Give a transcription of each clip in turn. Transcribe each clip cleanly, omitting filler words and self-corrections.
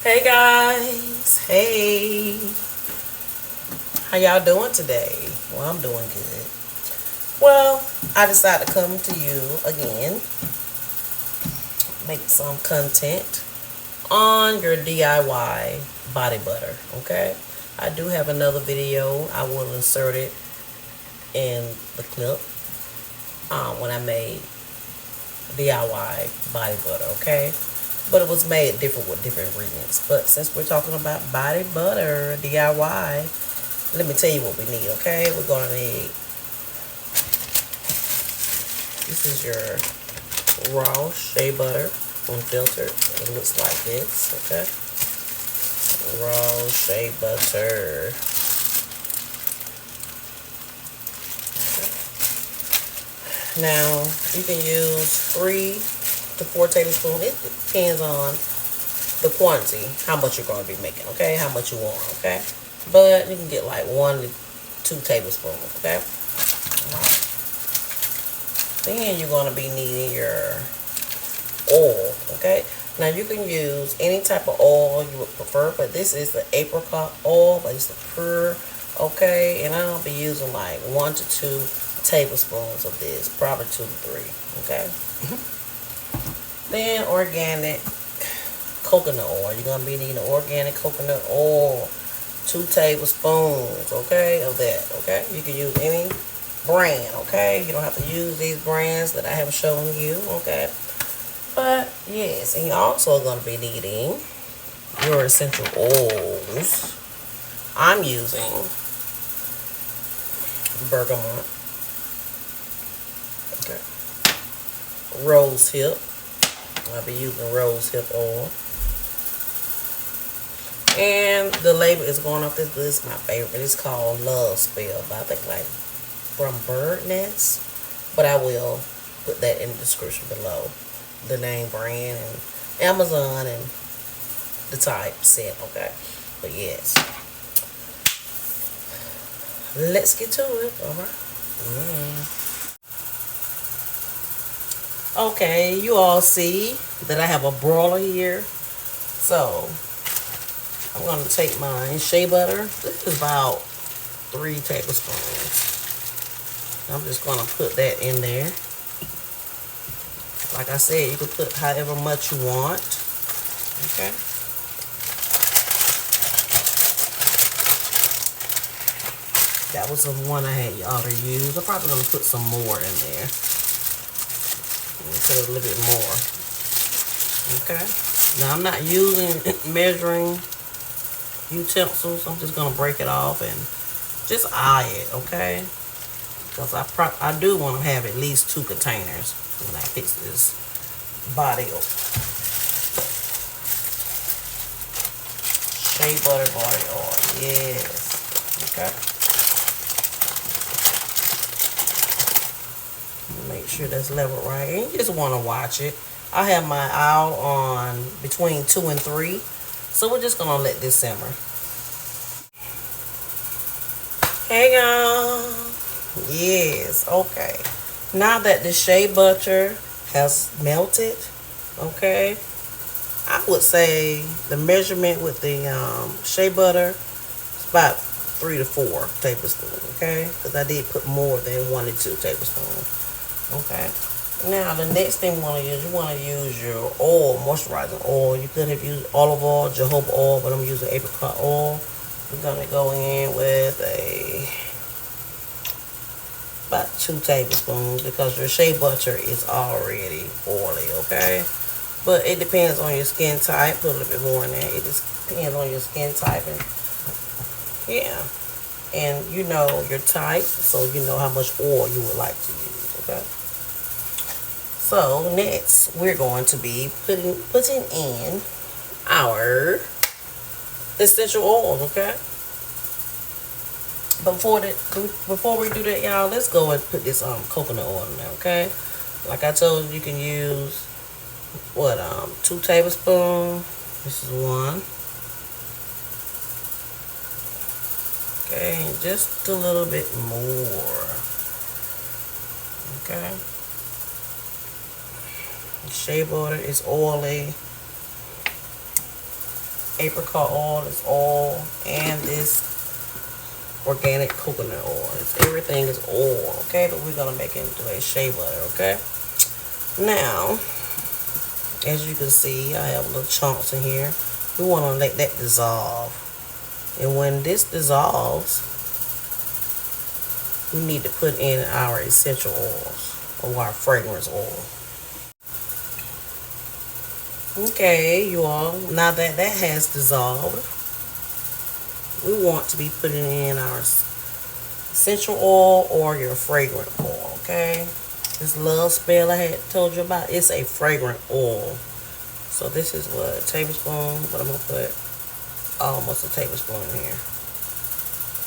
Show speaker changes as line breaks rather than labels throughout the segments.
Hey guys, hey, how y'all doing today? Well, I'm doing good. Well, I decided to come to you again, make some content on your DIY body butter, okay? I do have another video. I will insert it in the clip when I made DIY body butter, okay? But it was made different with different ingredients. But since we're talking about body butter DIY, let me tell you what we need, okay? We're going to need, this is your raw shea butter, unfiltered. It looks like this, okay? Raw shea butter. Okay. Now, you can use 3 to 4 tablespoons. It depends on the quantity, how much you're going to be making, okay? How much you want, okay? But you can get like 1 to 2 tablespoons, okay? All right. Then you're going to be needing your oil, okay? Now you can use any type of oil you would prefer, but this is the apricot oil, but it's the pure, okay? And I'll be using like 1 to 2 tablespoons of this, probably 2 to 3, okay? Then organic coconut oil. You're going to be needing organic coconut oil. 2 tablespoons, okay, of that, okay? You can use any brand, okay? You don't have to use these brands that I have shown you, okay? But, yes, and you're also going to be needing your essential oils. I'm using Bergamont, okay, rose hip. I'll be using rose hip oil. And the label is going off this, but it's my favorite. It's called Love Spell, but I think like from Bird Nest. But I will put that in the description below. The name, brand, and Amazon, and the type set, okay? But yes. Let's get to it, alright? Okay, you all see that I have a broiler here. So, I'm going to take my shea butter. This is about 3 tablespoons. I'm just going to put that in there. Like I said, you can put however much you want. Okay. That was the one I had y'all to use. I'm probably going to put some more in there. Put a little bit more. Okay. Now I'm not using measuring utensils. I'm just gonna break it off and just eye it, okay? Because I do want to have at least 2 containers when I fix this body oil. Shea butter body oil, yes. Okay. Make sure that's leveled right. And you just want to watch it. I have my oil on between 2 and 3. So we're just going to let this simmer. Hang on. Yes, okay. Now that the shea butter has melted, okay, I would say the measurement with the shea butter is about 3 to 4 tablespoons, okay? Because I did put more than 1 to 2 tablespoons. Okay. Now the next thing you want to use your oil, moisturizing oil. You could have used olive oil, jojoba oil, but I'm using apricot oil. We're gonna go in with about 2 tablespoons because your shea butter is already oily. Okay. But it depends on your skin type. Put a little bit more in there. It just depends on your skin type, and yeah, and you know your type, so you know how much oil you would like to use. Okay. So next we're going to be putting in our essential oils, okay? Before we do that, y'all, let's go and put this coconut oil in there, okay? Like I told you, you can use 2 tablespoons. This is 1. Okay, just a little bit more. Okay. Shea butter is oily. apricot oil, this oil, and this organic coconut oil. Everything is oil, okay? But we're gonna make it into a shea butter, okay? Now, as you can see, I have little chunks in here. We want to let that dissolve. And when this dissolves, we need to put in our essential oils or our fragrance oil. Okay, you all, now that that has dissolved, we want to be putting in our essential oil or your fragrant oil, okay? This love spell I had told you about, it's a fragrant oil. So this is what, a tablespoon, but I'm going to put almost a tablespoon in here.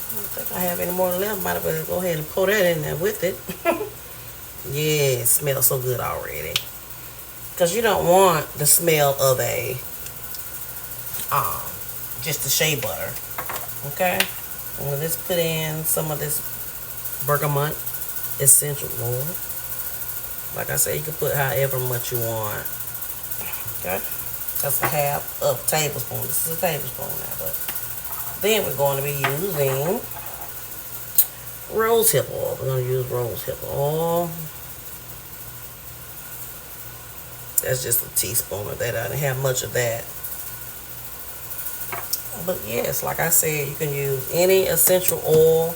I don't think I have any more left. Might as well go ahead and pour that in there with it. Yeah, it smells so good already. Because you don't want the smell of a, just the shea butter. Okay? I'm going to just put in some of this bergamot essential oil. Like I said, you can put however much you want. Okay? That's a half of a tablespoon. This is a tablespoon now, but then we're going to be using rosehip oil. We're going to use rosehip oil. That's just a teaspoon of that. I didn't have much of that. But yes, like I said, you can use any essential oil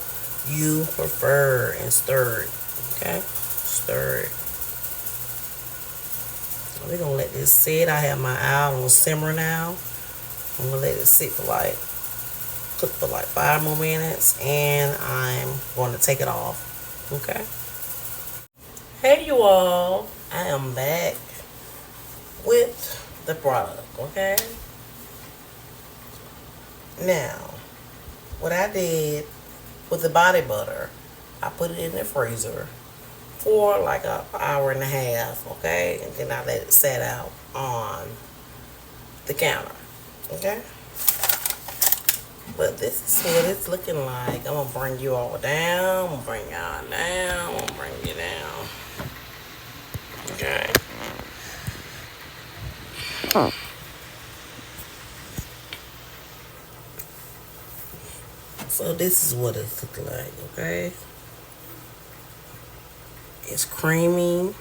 you prefer and stir it. Okay? Stir it. We're going to let this sit. I have my eye on simmer now. I'm going to let it sit for cook for 5 more minutes. And I'm going to take it off. Okay? Hey you all. I am back with the product. Okay? Now, what I did with the body butter, I put it in the freezer for like an hour and a half, okay? And then I let it set out on the counter, okay? But this is what it's looking like. I'm gonna bring you all down. I'm gonna bring y'all down. I'm gonna bring you down. Okay. So this is what it's looking like, okay? It's creamy.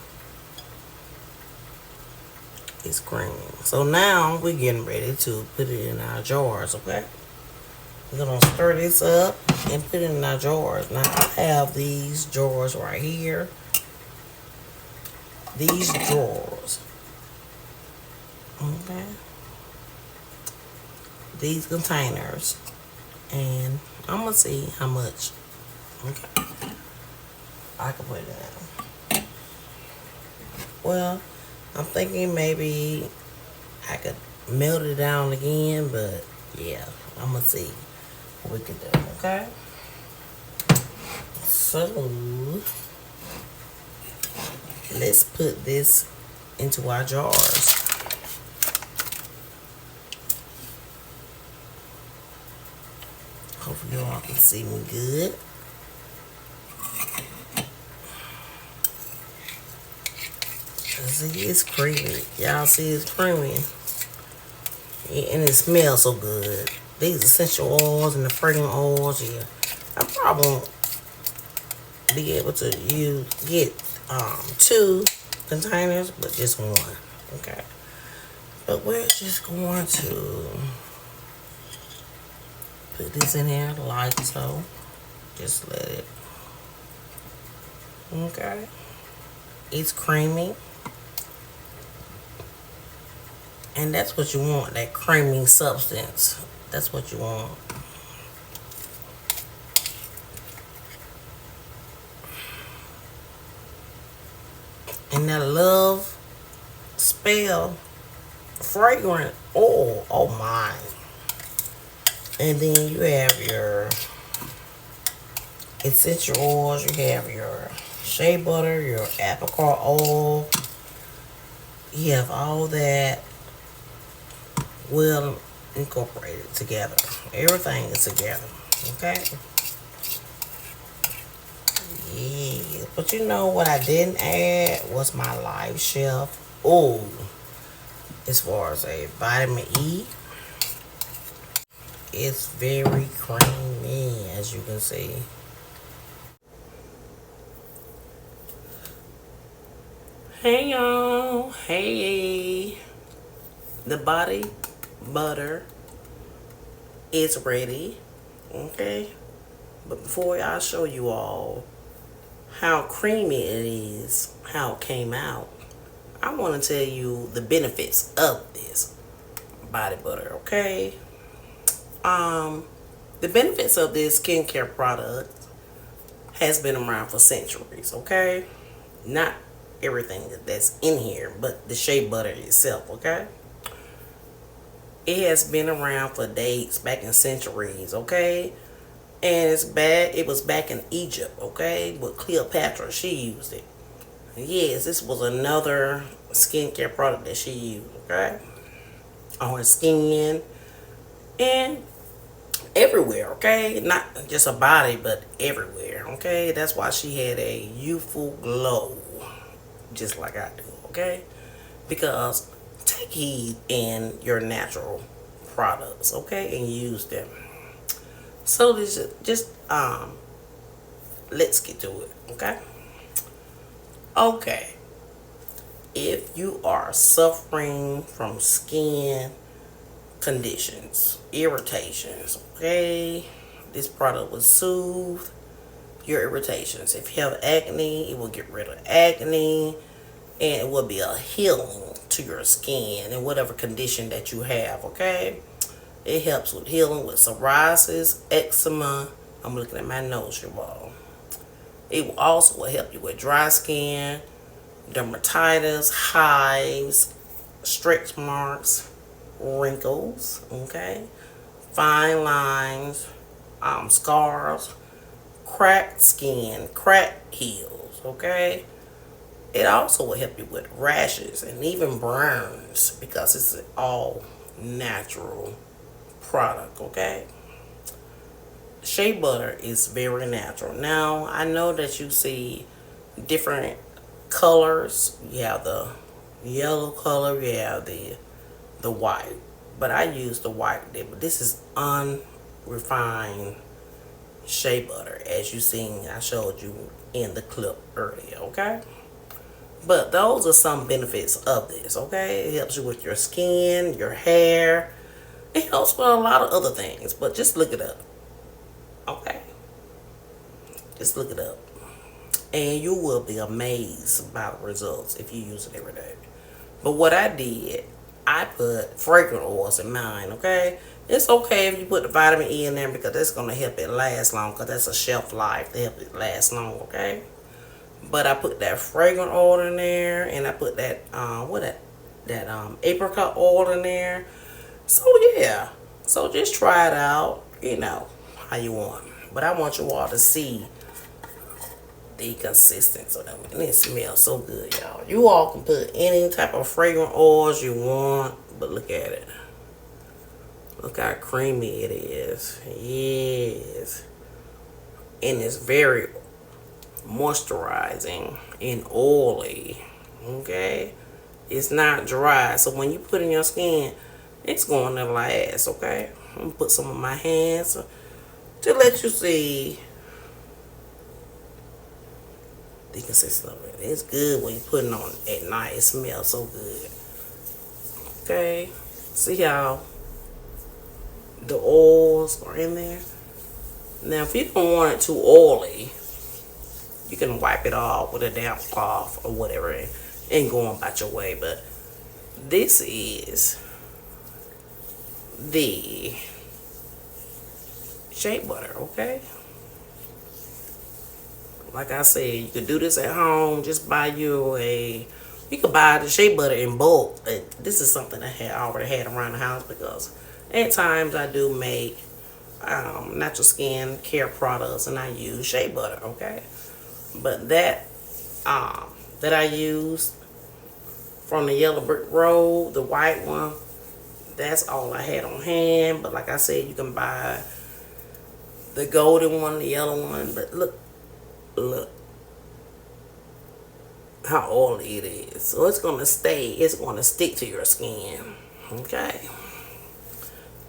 It's creamy. So now we're getting ready to put it in our jars, okay? We're gonna stir this up and put it in our jars. Now I have these jars right here. These drawers. Okay. These containers. And I'm gonna see how much. Okay. I can put it in. Well, I'm thinking maybe I could melt it down again, but yeah, I'm gonna see what we can do, okay? So, let's put this into our jars. Hopefully you all can see me good. See, it's creamy. Y'all see it's creamy. And it smells so good. These essential oils and the fragrant oils, yeah. I probably won't be able to get 2 containers, but just 1. Okay. But we're just going to put this in here like so. Just let it. Okay. It's creamy. And that's what you want, that creamy substance. That's what you want. And that love spell fragrant oil. Oh my. And then you have your essential oils. You have your shea butter, your apricot oil. You have all that well incorporated together. Everything is together. Okay? Yeah. But you know what I didn't add was my Live Chef oil. As far as a vitamin E. It's very creamy, as you can see. Hey y'all, hey. The body butter is ready, okay? But before I show you all how creamy it is, how it came out, I want to tell you the benefits of this body butter, okay? The benefits of this skincare product has been around for centuries, okay? Not everything that's in here, but the shea butter itself, okay? It has been around for days, back in centuries, okay? And it was back in Egypt, okay? With Cleopatra, she used it. Yes, this was another skincare product that she used, okay? On her skin and everywhere, okay? Not just her body, but everywhere, okay? That's why she had a youthful glow, just like I do, okay? Because take heed in your natural products, okay? And use them. So this let's get to it, okay? Okay. If you are suffering from skin conditions, irritations, okay, this product will soothe your irritations. If you have acne, it will get rid of acne, and it will be a healing to your skin and whatever condition that you have, okay? It helps with healing with psoriasis, eczema. I'm looking at my nose, you all. It will also help you with dry skin, dermatitis, hives, stretch marks, wrinkles, okay? Fine lines, scars, cracked skin, cracked heels, okay? It also will help you with rashes and even burns because it's an all natural product, okay? Shea butter is very natural. Now, I know that you see different colors. You have the yellow color, you have the white. But I use the white there. But this is unrefined shea butter, as you seen, I showed you in the clip earlier, okay? But those are some benefits of this, okay? It helps you with your skin, your hair. It helps with a lot of other things, but just look it up, okay? Just look it up. And you will be amazed by the results if you use it every day. But what I did, I put fragrant oils in mine, okay? It's okay if you put the vitamin E in there because that's going to help it last long because that's a shelf life to help it last long, okay? But I put that fragrant oil in there, and I put that apricot oil in there. So yeah, so just try it out, you know, how you want. But I want you all to see the consistency of them, and it smells so good, y'all. You all can put any type of fragrant oils you want, but look at it. Look how creamy it is. Yes, and it's very moisturizing and oily, okay? It's not dry, so when you put it in your skin, it's going to last, okay? I'm gonna put some on my hands to let you see the consistency of it. It's good when you put it on at night. It smells so good, okay? See how the oils are in there? Now, if you don't want it too oily, you can wipe it off with a damp cloth or whatever and go on about your way. But this is the shea butter, okay? Like I said, you could do this at home. Just buy you you could buy the shea butter in bulk. This is something I already had around the house because at times I do make natural skin care products and I use shea butter, okay? But that I used from the yellow brick road, the white one, that's all I had on hand. But like I said, you can buy the golden one, the yellow one. But look how oily it is. So it's going to stick to your skin, okay?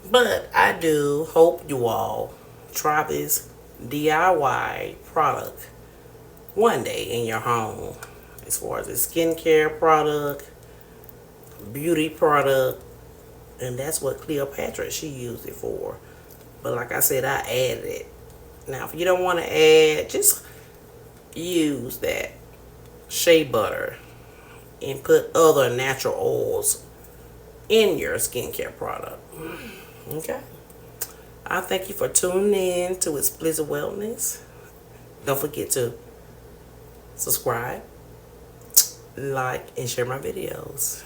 But I do hope you all try this DIY product one day in your home. As far as a skincare product, beauty product, and that's what Cleopatra, she used it for. But like I said, I added it. Now, if you don't want to add, just use that shea butter and put other natural oils in your skincare product. Okay. I thank you for tuning in to Explicit Wellness. Don't forget to subscribe, like, and share my videos.